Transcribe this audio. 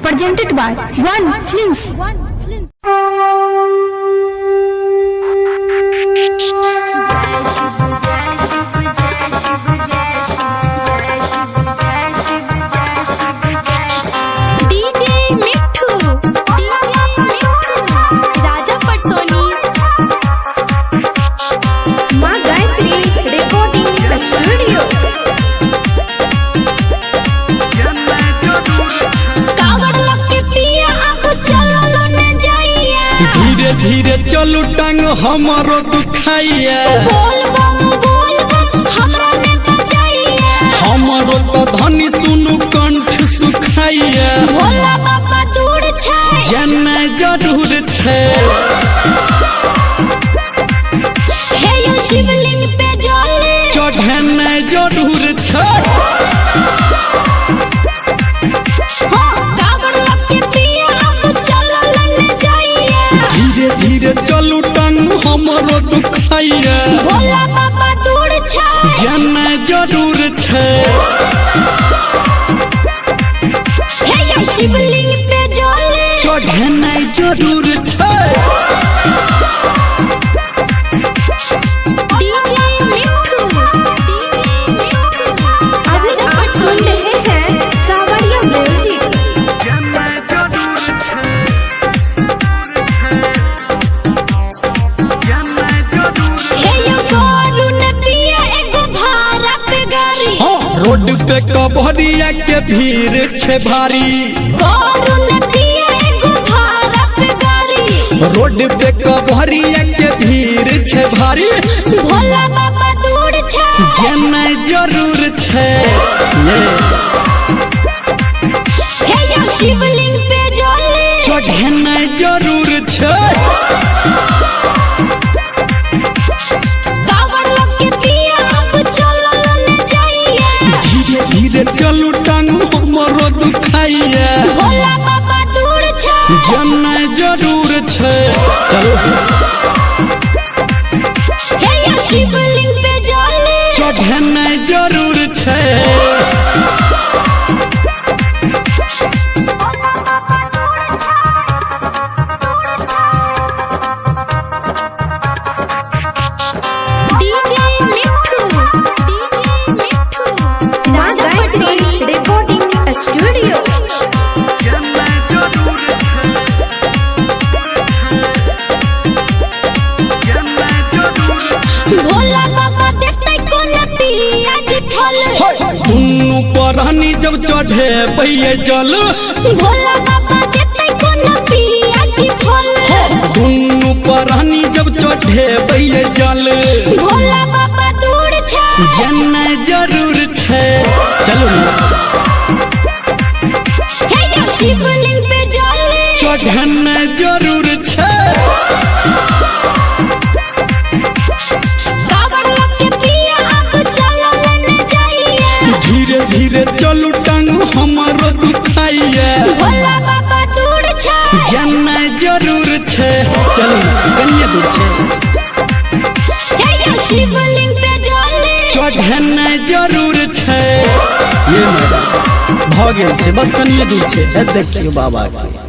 presented by One Films. धीरे धीरे चलू टांग हमारो दुखाइया हमारो तो धनी सुनु कंठ सुखाइया जाना जरूर छे शिवलिंग पे चढ़ना जरूर छे धीरे चलू टांग हमारो दुखाइया भोला बाबा दूर छै जाना जरूर छे शिवलिंग पे चढ़ना जरूर छे रोड पे कबरिया के भीड़ छे भारी रोड पे कबरिया के भीड़ छे भारी भोला बाबा दूर छै जाना जरूर छे शिवलिंग पे चढ़ना जरूर छे धीरे चलू टांग हमारो दुखाइया भोला बाबा दूर छै जाना जरूर छे चलो शिवलिंग पे चढ़ना जरूर छे भोला बाबा देखते कोन पिया जी फल दुन्नु परहनी जब चढ़े पइए जल भोला बाबा देखते कोन पिया जी फल दुन्नु परहनी जब चढ़े पइए जल भोला बाबा दूर छै जाना जरूर छे चलो शिवलिंग पे चढ़ना जरूर छे धीरे चलू टांग हमारो दुखाइया भोला बाबा दूर छै जाना जरूर छे चलो कनिए दूर छे शिवलिंग पे चढ़ना जरूर छे ये मेरा भ गेल छे बस कनिए दूर छे देखियो बाबा के।